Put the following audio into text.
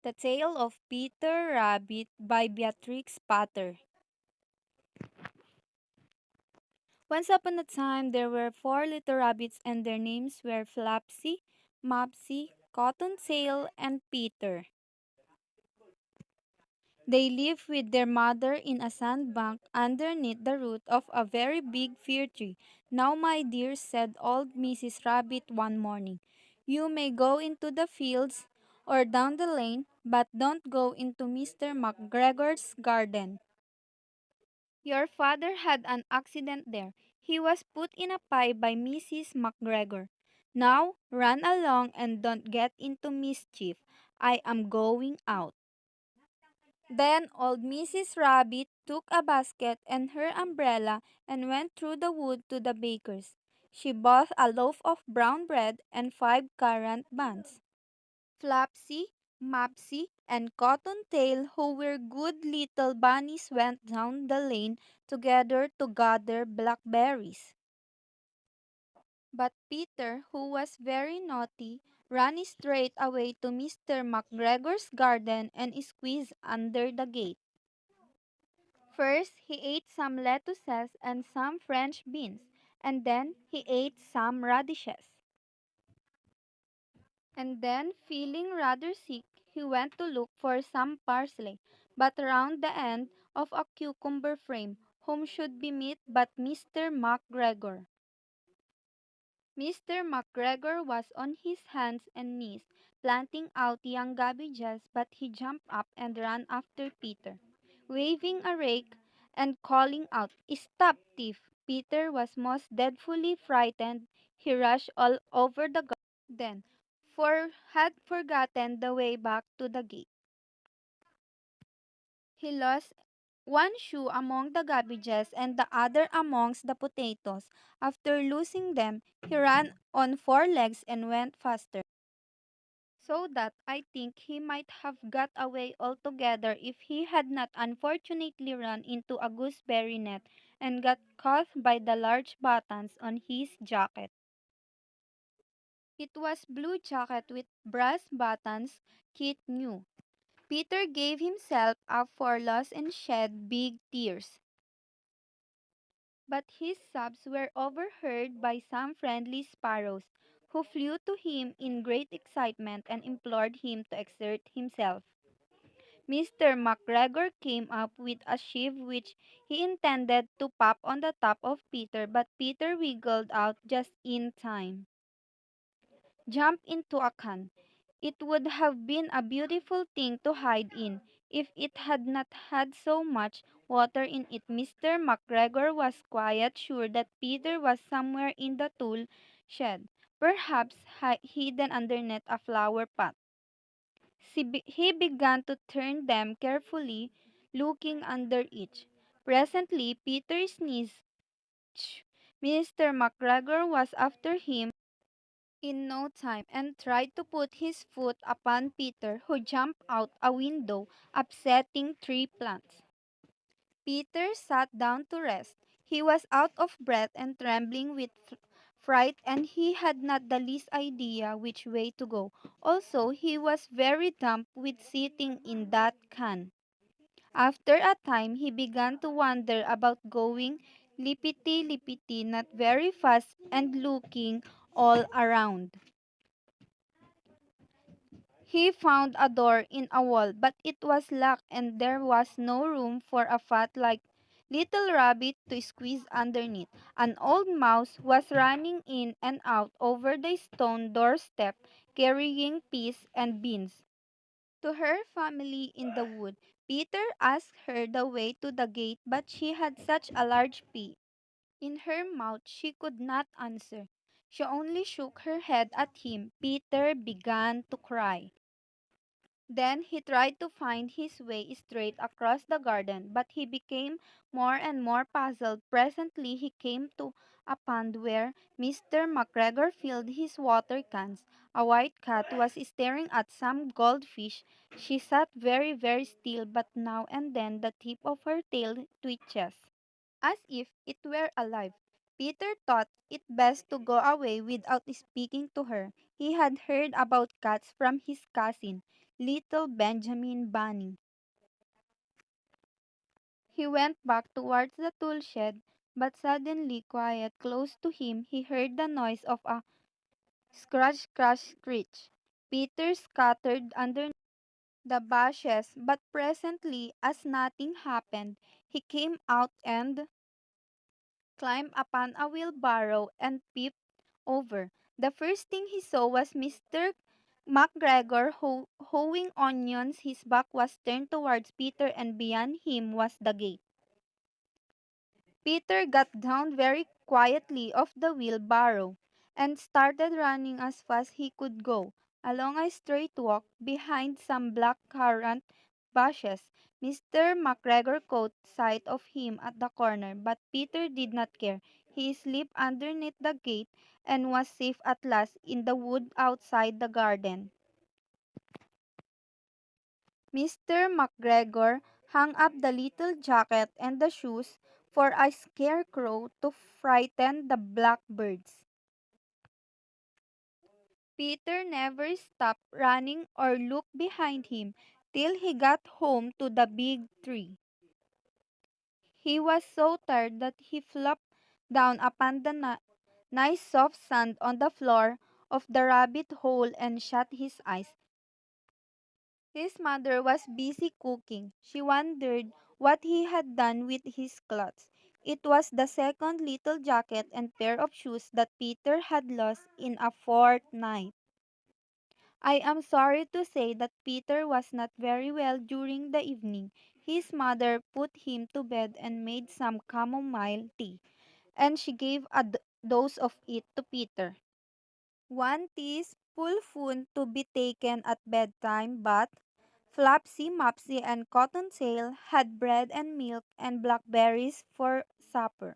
The Tale of Peter Rabbit by Beatrix Potter. Once upon a time, there were four little rabbits, and their names were Flopsy, Mopsy, Cottontail, and Peter. They lived with their mother in a sandbank underneath the root of a very big fir tree. Now, my dears, said old Mrs. Rabbit one morning, you may go into the fields or down the lane, but don't go into Mr. McGregor's garden. Your father had an accident there. He was put in a pie by Mrs. McGregor. Now run along and don't get into mischief. I am going out. Then old Mrs. Rabbit took a basket and her umbrella and went through the wood to the baker's. She bought a loaf of brown bread and 5 currant buns. Flopsy, Mopsy, and Cottontail, who were good little bunnies, went down the lane together to gather blackberries. But Peter, who was very naughty, ran straight away to Mr. McGregor's garden and squeezed under the gate. First, he ate some lettuces and some French beans, and then he ate some radishes. And then, feeling rather sick, he went to look for some parsley, but round the end of a cucumber frame, whom should be met but Mr. McGregor. Mr. McGregor was on his hands and knees, planting out young cabbages, but he jumped up and ran after Peter, waving a rake and calling out, "Stop, thief!" Peter was most dreadfully frightened. He rushed all over the garden, then, for had forgotten the way back to the gate. He lost one shoe among the cabbages and the other amongst the potatoes. After losing them, he ran on 4 legs and went faster, so that I think he might have got away altogether if he had not unfortunately run into a gooseberry net and got caught by the large buttons on his jacket. It was blue jacket with brass buttons, Kit knew. Peter gave himself up for lost and shed big tears. But his sobs were overheard by some friendly sparrows, who flew to him in great excitement and implored him to exert himself. Mr. McGregor came up with a sieve which he intended to pop on the top of Peter, but Peter wiggled out just in time. Jump into a can. It would have been a beautiful thing to hide in, if it had not had so much water in it. Mr. McGregor was quite sure that Peter was somewhere in the tool shed, perhaps hidden underneath a flower pot. He began to turn them carefully, looking under each. Presently Peter sneezed. Tch! Mr. McGregor was after him in no time and tried to put his foot upon Peter, who jumped out a window, upsetting 3 plants. Peter sat down to rest. He was out of breath and trembling with fright, and he had not the least idea which way to go. Also, he was very damp with sitting in that can. After a time, he began to wander about, going lippity-lippity, not very fast, and looking all around. He found a door in a wall, but it was locked and there was no room for a fat like little rabbit to squeeze underneath. An old mouse was running in and out over the stone doorstep, carrying peas and beans to her family in the wood. Peter asked her the way to the gate, but she had such a large pea in her mouth she could not answer. She only shook her head at him. Peter began to cry. Then he tried to find his way straight across the garden, but he became more and more puzzled. Presently he came to a pond where Mr. McGregor filled his water cans. A white cat was staring at some goldfish. She sat very, very still, but now and then the tip of her tail twitches, as if it were alive. Peter thought it best to go away without speaking to her. He had heard about cats from his cousin. little Benjamin Bunny. He went back towards the tool shed, but suddenly, quiet close to him, he heard the noise of a scratch, scratch, screech. Peter scattered underneath the bushes, but presently, as nothing happened, he came out and climbed upon a wheelbarrow and peeped over. The first thing he saw was Mr. McGregor hoeing onions. His back was turned towards Peter, and beyond him was the gate. Peter got down very quietly off the wheelbarrow and started running as fast he could go along a straight walk behind some black currant bushes. Mr. McGregor caught sight of him at the corner, but Peter did not care. He slipped underneath the gate and was safe at last in the wood outside the garden. Mr. McGregor hung up the little jacket and the shoes for a scarecrow to frighten the blackbirds. Peter never stopped running or looked behind him till he got home to the big tree. He was so tired that he flopped down upon the nice soft sand on the floor of the rabbit hole and shut his eyes. His mother was busy cooking. She wondered what he had done with his clothes. It was the second little jacket and pair of shoes that Peter had lost in a fortnight. I am sorry to say that Peter was not very well during the evening. His mother put him to bed and made some chamomile tea, and she gave a dose of it to Peter. One teaspoonful to be taken at bedtime, but Flopsy, Mopsy, and Cottontail had bread and milk and blackberries for supper.